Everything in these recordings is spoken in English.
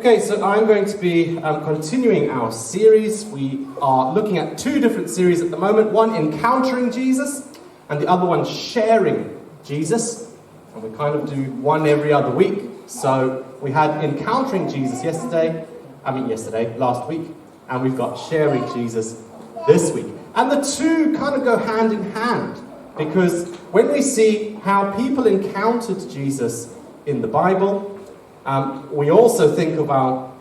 Okay, so I'm going to be continuing our series. We are looking at two different series at the moment. One, Encountering Jesus, and the other one, Sharing Jesus. And we kind of do one every other week. So we had Encountering Jesus last week. And we've got Sharing Jesus this week. And the two kind of go hand in hand. Because when we see how people encountered Jesus in the Bible, we also think of our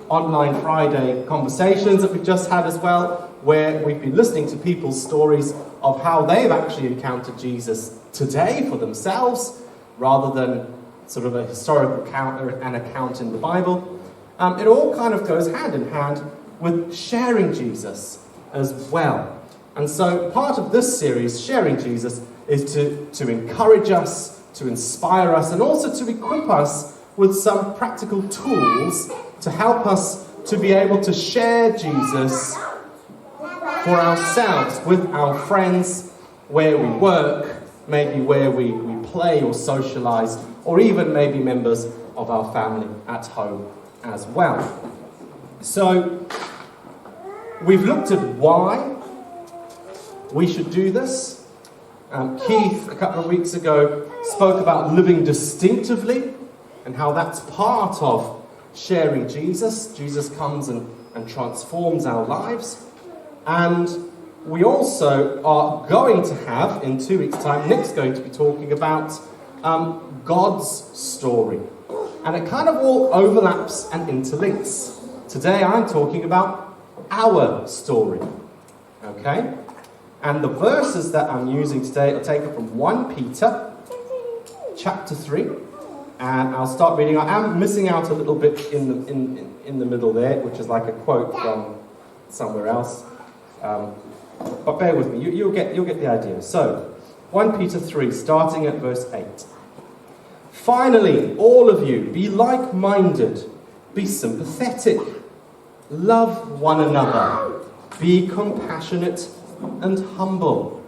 online Friday conversations that we've just had as well, where we've been listening to people's stories of how they've actually encountered Jesus today for themselves, rather than sort of a historical account or an account in the Bible. It all kind of goes hand in hand with sharing Jesus as well. And so part of this series, Sharing Jesus, is to encourage us, to inspire us, and also to equip us with some practical tools to help us to be able to share Jesus for ourselves, with our friends, where we work, maybe where we play or socialise, or even maybe members of our family at home as well. So, we've looked at why we should do this. Keith, a couple of weeks ago, spoke about living distinctively, and how that's part of sharing Jesus. Jesus comes and transforms our lives. And we also are going to have, in 2 weeks' time, Nick's going to be talking about God's story. And it kind of all overlaps and interlinks. Today I'm talking about our story. Okay? And the verses that I'm using today are taken from 1 Peter, chapter 3. And I'll start reading. I am missing out a little bit in the middle there, which is like a quote from somewhere else. But bear with me, you'll get the idea. So, 1 Peter 3, starting at verse 8. Finally, all of you, be like-minded, be sympathetic, love one another, be compassionate and humble.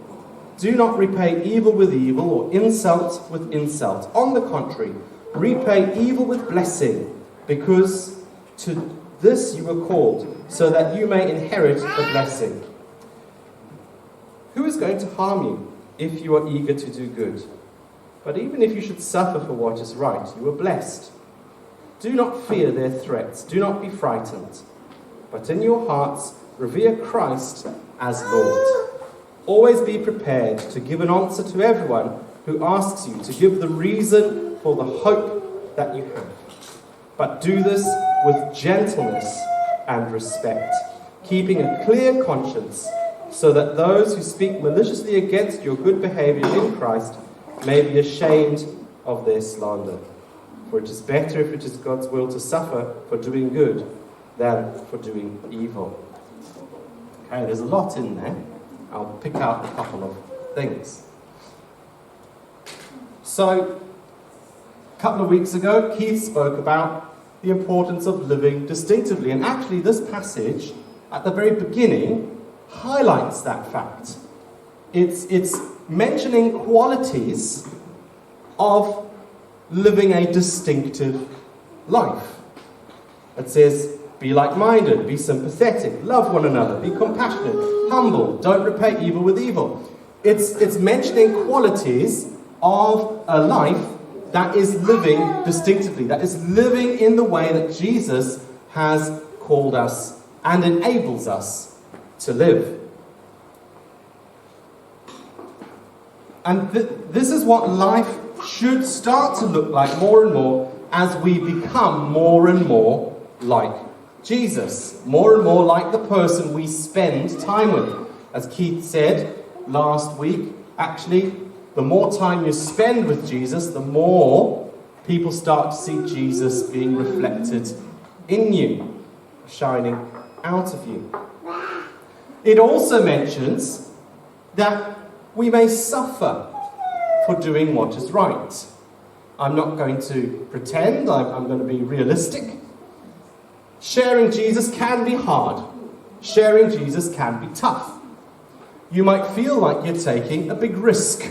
Do not repay evil with evil or insult with insult. On the contrary, repay evil with blessing, because to this you were called, so that you may inherit the blessing. Who is going to harm you if you are eager to do good? But even if you should suffer for what is right, you are blessed. Do not fear their threats. Do not be frightened. But in your hearts, revere Christ as Lord. Always be prepared to give an answer to everyone who asks you to give the reason for the hope that you have. But do this with gentleness and respect, keeping a clear conscience, so that those who speak maliciously against your good behavior in Christ may be ashamed of their slander. For it is better, if it is God's will, to suffer for doing good than for doing evil. Okay, there's a lot in there. I'll pick out a couple of things. So, a couple of weeks ago, Keith spoke about the importance of living distinctively. And actually, this passage, at the very beginning, highlights that fact. It's mentioning qualities of living a distinctive life. It says, be like-minded, be sympathetic, love one another, be compassionate, humble, don't repay evil with evil. It's mentioning qualities of a life that is living distinctively, that is living in the way that Jesus has called us and enables us to live. And this is what life should start to look like more and more as we become more and more like Jesus, more and more like the person we spend time with. As Keith said last week, actually, the more time you spend with Jesus, the more people start to see Jesus being reflected in you, shining out of you. It also mentions that we may suffer for doing what is right. I'm not going to pretend, I'm going to be realistic. Sharing Jesus can be hard. Sharing Jesus can be tough. You might feel like you're taking a big risk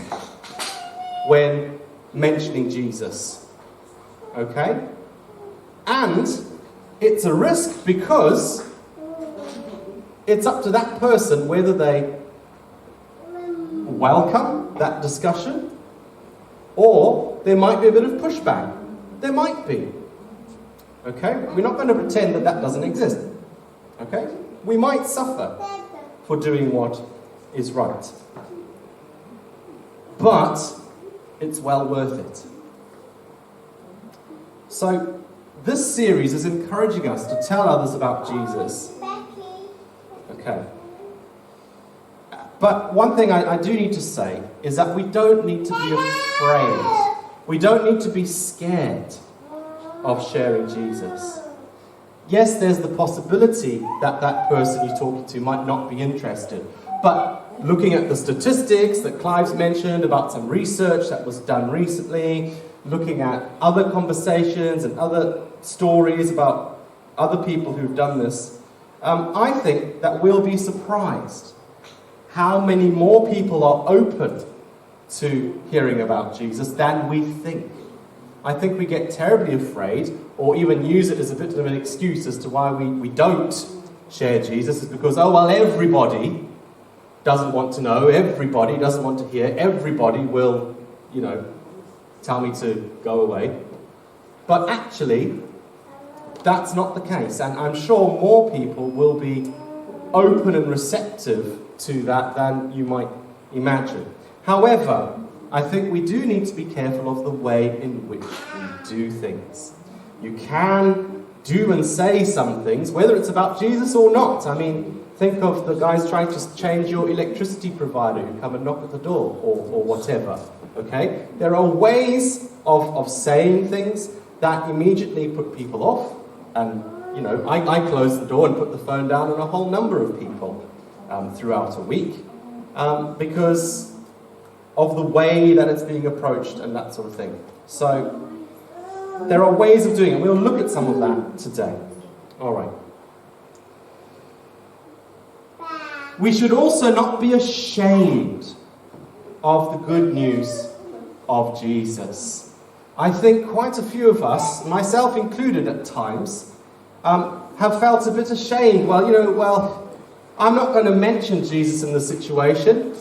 when mentioning Jesus. Okay? And it's a risk because it's up to that person whether they welcome that discussion or there might be a bit of pushback. There might be. Okay? We're not going to pretend that that doesn't exist. Okay? We might suffer for doing what is right. But it's well worth it. So, this series is encouraging us to tell others about Jesus. Okay. But one thing I do need to say is that we don't need to be afraid. We don't need to be scared of sharing Jesus. Yes, there's the possibility that that person you're talking to might not be interested. But looking at the statistics that Clive's mentioned about some research that was done recently, looking at other conversations and other stories about other people who've done this, I think that we'll be surprised how many more people are open to hearing about Jesus than we think. I think we get terribly afraid, or even use it as a bit of an excuse as to why we don't share Jesus, is because, oh, well, everybody doesn't want to know, everybody doesn't want to hear, everybody will, tell me to go away. But actually, that's not the case, and I'm sure more people will be open and receptive to that than you might imagine. However, I think we do need to be careful of the way in which we do things. You can do and say some things, whether it's about Jesus or not. I mean, think of the guys trying to change your electricity provider who come and knock at the door, or whatever. Okay? There are ways of saying things that immediately put people off. And, I closed the door and put the phone down on a whole number of people throughout a week because of the way that it's being approached and that sort of thing. So, there are ways of doing it. We'll look at some of that today. All right. We should also not be ashamed of the good news of Jesus. I think quite a few of us, myself included at times, have felt a bit ashamed. Well, I'm not going to mention Jesus in the situation,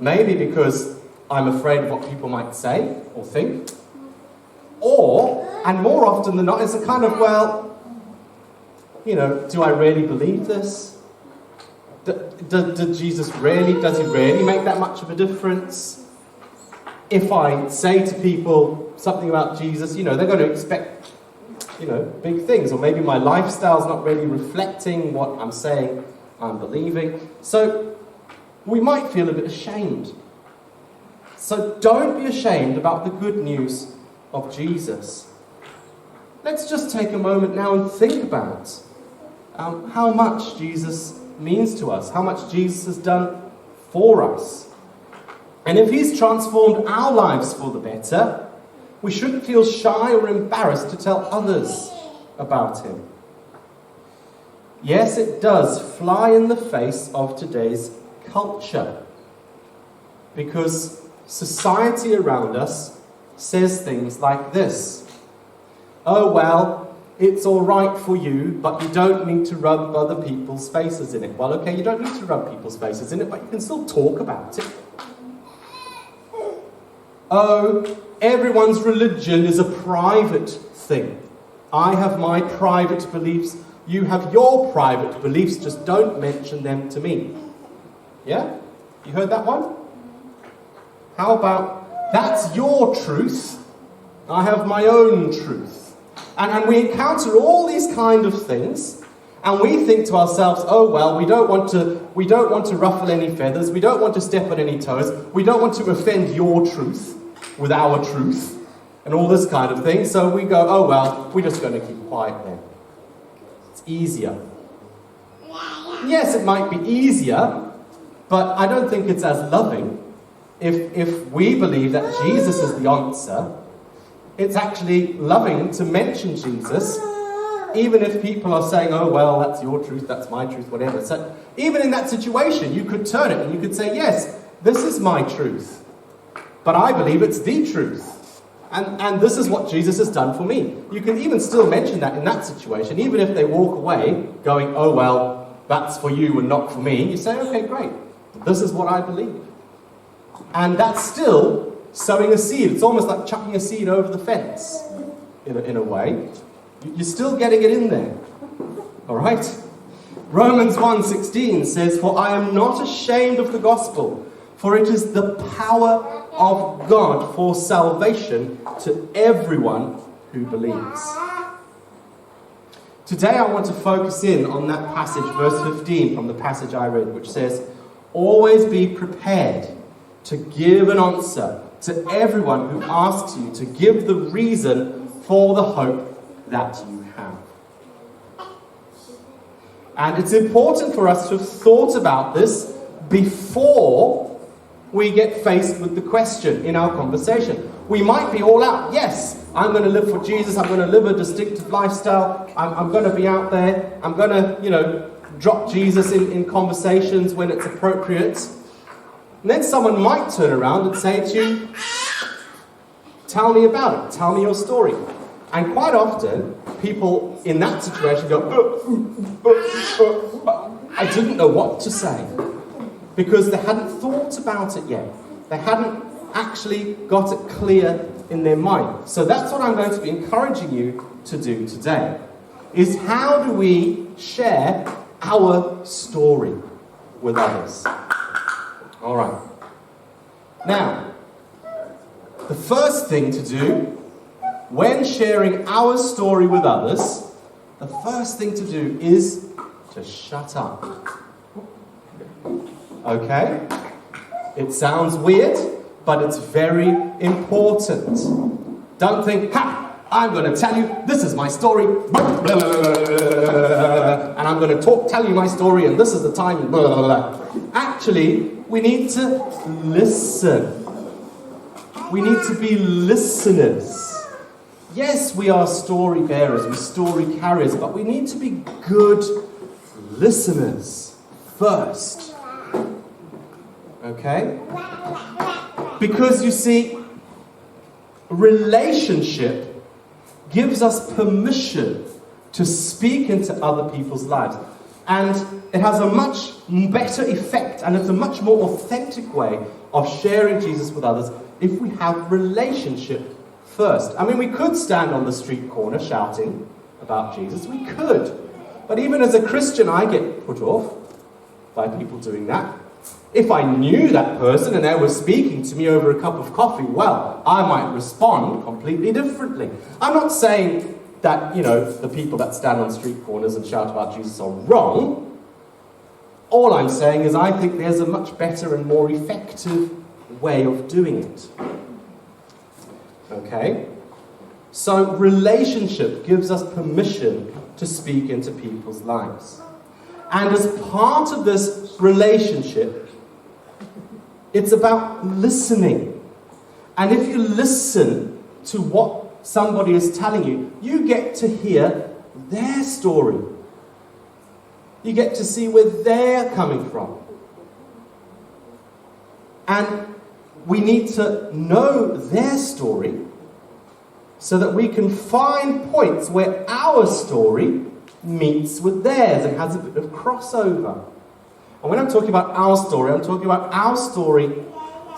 maybe because I'm afraid of what people might say or think. Or, and more often than not, it's a kind of, do I really believe this? Does he really make that much of a difference? If I say to people something about Jesus, they're going to expect, big things. Or maybe my lifestyle's not really reflecting what I'm saying I'm believing. So, we might feel a bit ashamed. So don't be ashamed about the good news of Jesus. Let's just take a moment now and think about how much Jesus means to us, how much Jesus has done for us. And if he's transformed our lives for the better, we shouldn't feel shy or embarrassed to tell others about him. Yes, it does fly in the face of today's culture, because society around us says things like this. Oh, well, it's all right for you, but you don't need to rub other people's faces in it. Well, okay, you don't need to rub people's faces in it, but you can still talk about it. Oh, everyone's religion is a private thing. I have my private beliefs, you have your private beliefs, just don't mention them to me. Yeah? You heard that one? How about, that's your truth, I have my own truth. And we encounter all these kind of things, and we think to ourselves, oh well, we don't want to ruffle any feathers, we don't want to step on any toes, we don't want to offend your truth with our truth, and all this kind of thing, so we go, oh well, we're just going to keep quiet then. It's easier. Yes, it might be easier, but I don't think it's as loving. If we believe that Jesus is the answer, it's actually loving to mention Jesus, even if people are saying, oh, well, that's your truth, that's my truth, whatever. So even in that situation, you could turn it and you could say, yes, this is my truth, but I believe it's the truth. And this is what Jesus has done for me. You can even still mention that in that situation, even if they walk away going, oh, well, that's for you and not for me. You say, okay, great. This is what I believe. And that's still sowing a seed. It's almost like chucking a seed over the fence, in a way. You're still getting it in there. All right? Romans 1:16 says, for I am not ashamed of the gospel, for it is the power of God for salvation to everyone who believes. Today I want to focus in on that passage, verse 15 from the passage I read, which says, always be prepared to give an answer to everyone who asks you to give the reason for the hope that you have. And it's important for us to have thought about this before we get faced with the question in our conversation. We might be all out. Yes, I'm going to live for Jesus. I'm going to live a distinctive lifestyle. I'm going to be out there. I'm going to, drop Jesus in conversations when it's appropriate. And then someone might turn around and say to you, tell me about it. Tell me your story. And quite often, people in that situation go, I didn't know what to say. Because they hadn't thought about it yet. They hadn't actually got it clear in their mind. So that's what I'm going to be encouraging you to do today. Is how do we share our story with others? All right. Now, the first thing to do when sharing our story with others, the first thing to do is to shut up. Okay? It sounds weird, but it's very important. Don't think, I'm going to tell you, this is my story, and I'm going to tell you my story, and this is the time, Actually, we need to listen. We need to be listeners. Yes, we are story bearers, we're story carriers, but we need to be good listeners first. Okay? Because you see, relationship gives us permission to speak into other people's lives. And it has a much better effect, and it's a much more authentic way of sharing Jesus with others if we have relationship first. I mean, we could stand on the street corner shouting about Jesus. We could. But even as a Christian, I get put off by people doing that. If I knew that person and they were speaking to me over a cup of coffee, well, I might respond completely differently. I'm not saying that, the people that stand on street corners and shout about Jesus are wrong. All I'm saying is I think there's a much better and more effective way of doing it. Okay? So relationship gives us permission to speak into people's lives. And as part of this relationship, it's about listening. And if you listen to what somebody is telling you, you get to hear their story. You get to see where they're coming from. And we need to know their story so that we can find points where our story meets with theirs and has a bit of crossover. And when I'm talking about our story, I'm talking about our story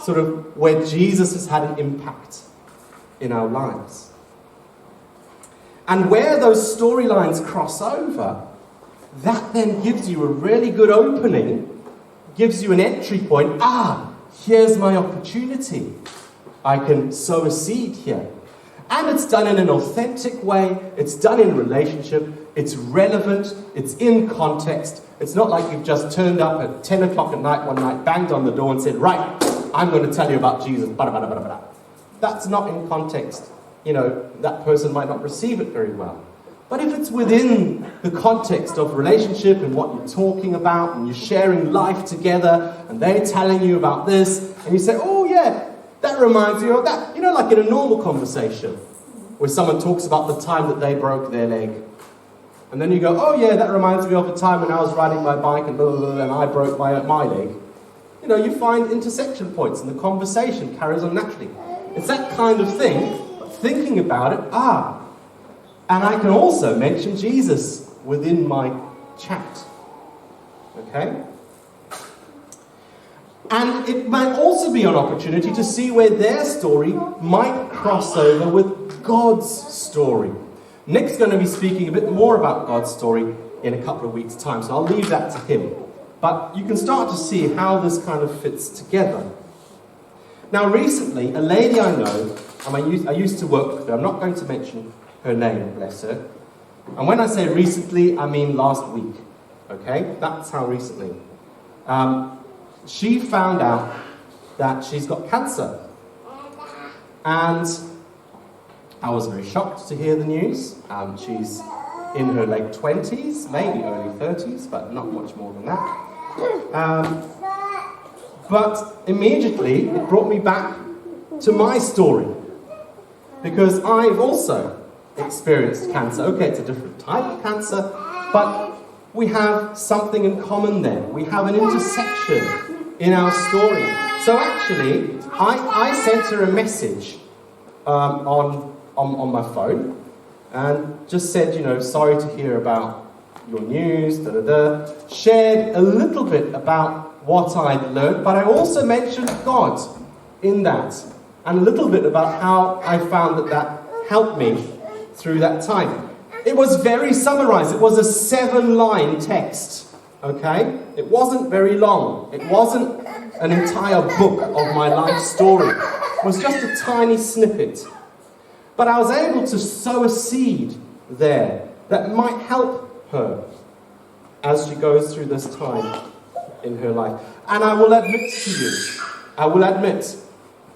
sort of where Jesus has had an impact in our lives. And where those storylines cross over, that then gives you a really good opening, gives you an entry point. Here's my opportunity. I can sow a seed here. And it's done in an authentic way. It's done in relationship. It's relevant. It's in context. It's not like you've just turned up at 10 o'clock at night one night, banged on the door and said, right, I'm going to tell you about Jesus. That's not in context. That person might not receive it very well. But if it's within the context of relationship and what you're talking about, and you're sharing life together, and they're telling you about this, and you say, oh yeah, that reminds you of that. Like in a normal conversation, where someone talks about the time that they broke their leg. And then you go, oh yeah, that reminds me of a time when I was riding my bike and I broke my leg. You find intersection points and the conversation carries on naturally. It's that kind of thing, but thinking about it, and I can also mention Jesus within my chat. Okay? And it might also be an opportunity to see where their story might cross over with God's story. Nick's going to be speaking a bit more about God's story in a couple of weeks' time, so I'll leave that to him. But you can start to see how this kind of fits together. Now, recently, a lady I know, and I used to work with her, I'm not going to mention her name, bless her. And when I say recently, I mean last week. Okay? That's how recently. She found out that she's got cancer. And I was very shocked to hear the news. She's in her late 20s, maybe early 30s, but not much more than that. But immediately it brought me back to my story. Because I've also experienced cancer. Okay, it's a different type of cancer, but we have something in common there. We have an intersection in our story. So actually, I sent her a message on my phone and just said, sorry to hear about your news, shared a little bit about what I'd learned, but I also mentioned God in that, and a little bit about how I found that helped me through that time. It was very summarized. It was a 7-line text, okay? It wasn't very long. It wasn't an entire book of my life story. It was just a tiny snippet. But I was able to sow a seed there that might help her as she goes through this time in her life. And I will admit to you,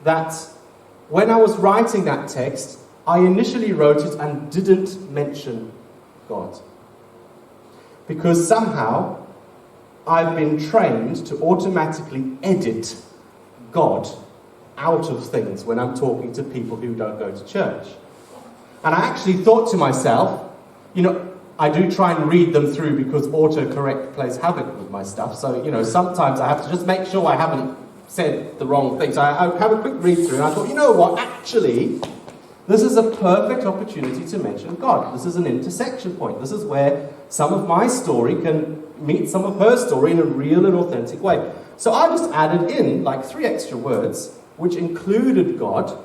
that when I was writing that text, I initially wrote it and didn't mention God. Because somehow I've been trained to automatically edit God out of things when I'm talking to people who don't go to church. And I actually thought to myself, I do try and read them through because autocorrect plays havoc with my stuff. So, sometimes I have to just make sure I haven't said the wrong thing. So I have a quick read through and I thought, actually, this is a perfect opportunity to mention God. This is an intersection point. This is where some of my story can meet some of her story in a real and authentic way. So I just added in 3 extra words, which included God,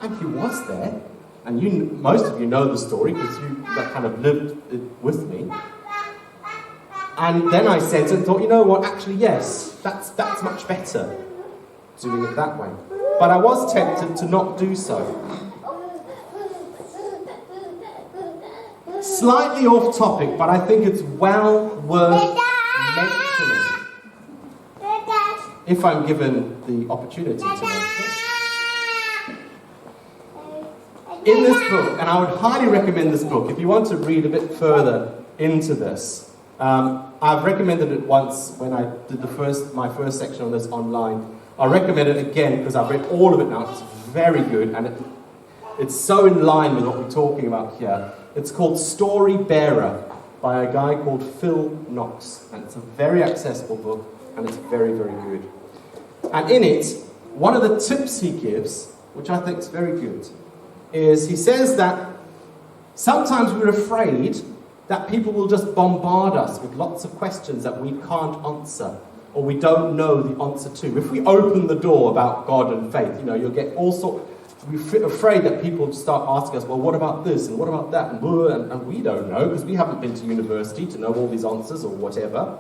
and He was there. And most of you know the story because you kind of lived it with me. And then I said and thought, actually, yes, that's much better doing it that way. But I was tempted to not do so. Slightly off topic, but I think it's well worth mentioning if I'm given the opportunity to mention it. In this book, and I would highly recommend this book, if you want to read a bit further into this, I've recommended it once when I did my first section on this online. I'll recommend it again because I've read all of it now. It's very good, and it's so in line with what we're talking about here. It's called Story Bearer by a guy called Phil Knox, and it's a very accessible book, and it's very, very good. And in it, one of the tips he gives, which I think is very good, is he says that sometimes we're afraid that people will just bombard us with lots of questions that we can't answer or we don't know the answer to. If we open the door about God and faith, you'll get all sorts. We're afraid that people start asking us, well, what about this and what about that? And we don't know because we haven't been to university to know all these answers or whatever.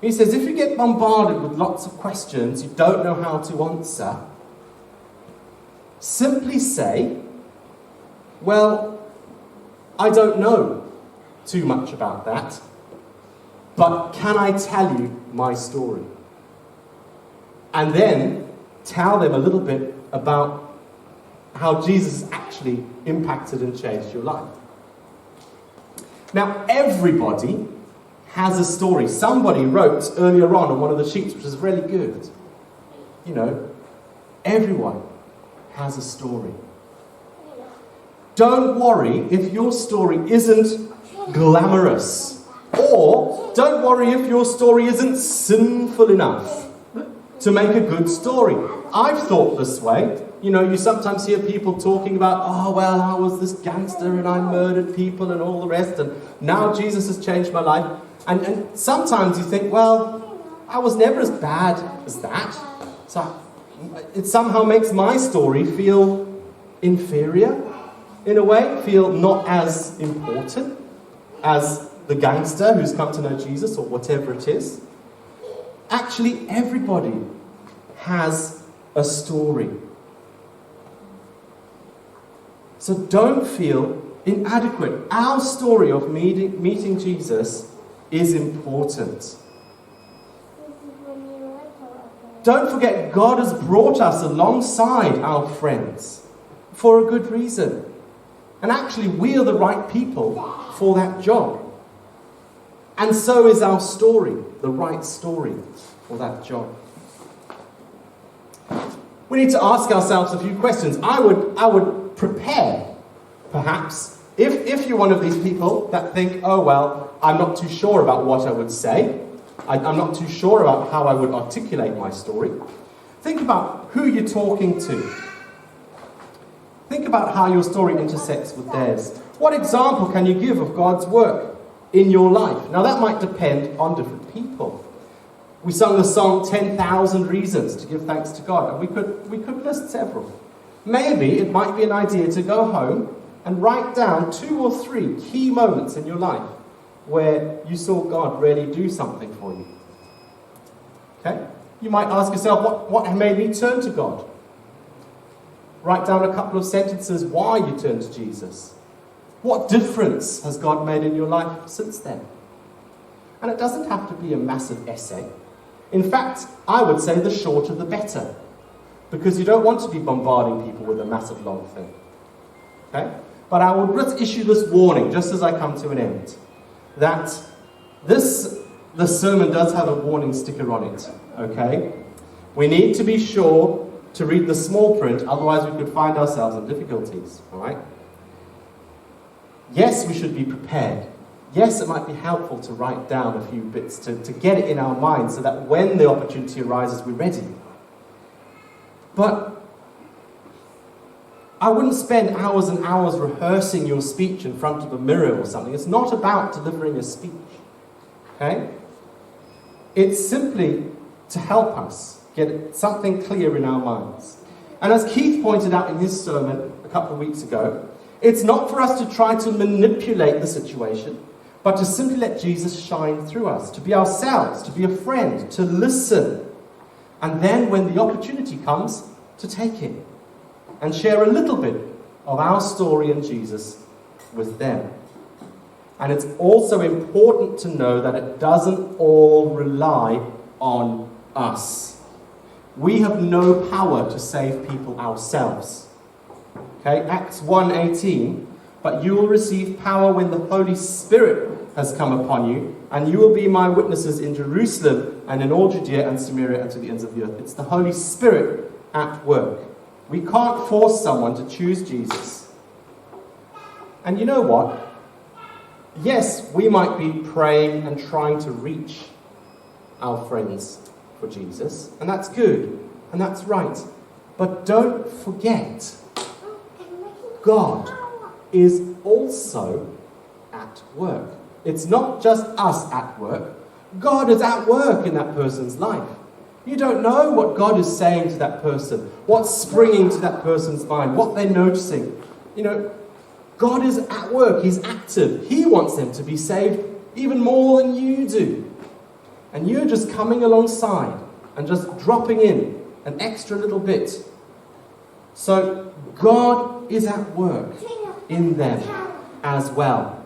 He says if you get bombarded with lots of questions you don't know how to answer, simply say, well, I don't know too much about that, but can I tell you my story? And then tell them a little bit about how Jesus actually impacted and changed your life. Now, everybody has a story. Somebody wrote earlier on one of the sheets, which is really good. Everyone has a story. Don't worry if your story isn't glamorous. Or don't worry if your story isn't sinful enough to make a good story. I've thought this way. You know, you sometimes hear people talking about, oh, well, I was this gangster and I murdered people and all the rest, and now Jesus has changed my life. And sometimes you think, well, I was never as bad as that. So it somehow makes my story feel inferior, in a way, feel not as important as the gangster who's come to know Jesus or whatever it is. Actually, everybody has a story. So don't feel inadequate. Our story of meeting Jesus is important. Don't forget, God has brought us alongside our friends for a good reason. And actually, we are the right people for that job. And so is our story, the right story for that job. We need to ask ourselves a few questions. I would prepare, perhaps, if you're one of these people that think, oh, well, I'm not too sure about what I would say. I'm not too sure about how I would articulate my story. Think about who you're talking to. Think about how your story intersects with theirs. What example can you give of God's work in your life? Now, that might depend on different people. We sung the song 10,000 Reasons to Give Thanks to God, and we could list several. Maybe it might be an idea to go home and write down 2 or 3 key moments in your life where you saw God really do something for you. Okay? You might ask yourself, what made me turn to God? Write down a couple of sentences why you turned to Jesus. What difference has God made in your life since then? And it doesn't have to be a massive essay. In fact, I would say the shorter the better, because you don't want to be bombarding people with a massive long thing. Okay? But I will just issue this warning, just as I come to an end, that the sermon does have a warning sticker on it. Okay? We need to be sure to read the small print, otherwise we could find ourselves in difficulties. All right? Yes, we should be prepared. Yes, it might be helpful to write down a few bits to get it in our minds so that when the opportunity arises, we're ready. But I wouldn't spend hours and hours rehearsing your speech in front of a mirror or something. It's not about delivering a speech. Okay? It's simply to help us get something clear in our minds. And as Keith pointed out in his sermon a couple of weeks ago, it's not for us to try to manipulate the situation, but to simply let Jesus shine through us, to be ourselves, to be a friend, to listen. And then when the opportunity comes, to take it and share a little bit of our story and Jesus with them. And it's also important to know that it doesn't all rely on us. We have no power to save people ourselves. Okay, Acts 1:18, but you will receive power when the Holy Spirit has come upon you, and you will be my witnesses in Jerusalem and in all Judea and Samaria and to the ends of the earth. It's the Holy Spirit at work. We can't force someone to choose Jesus. And you know what? Yes, we might be praying and trying to reach our friends for Jesus, and that's good, and that's right. But don't forget, God is also at work. It's not just us at work. God is at work in that person's life. You don't know what God is saying to that person, what's springing to that person's mind, what they're noticing. You know, God is at work. He's active. He wants them to be saved even more than you do. And you're just coming alongside and just dropping in an extra little bit. So God is at work in them as well.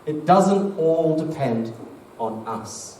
It doesn't all depend on us.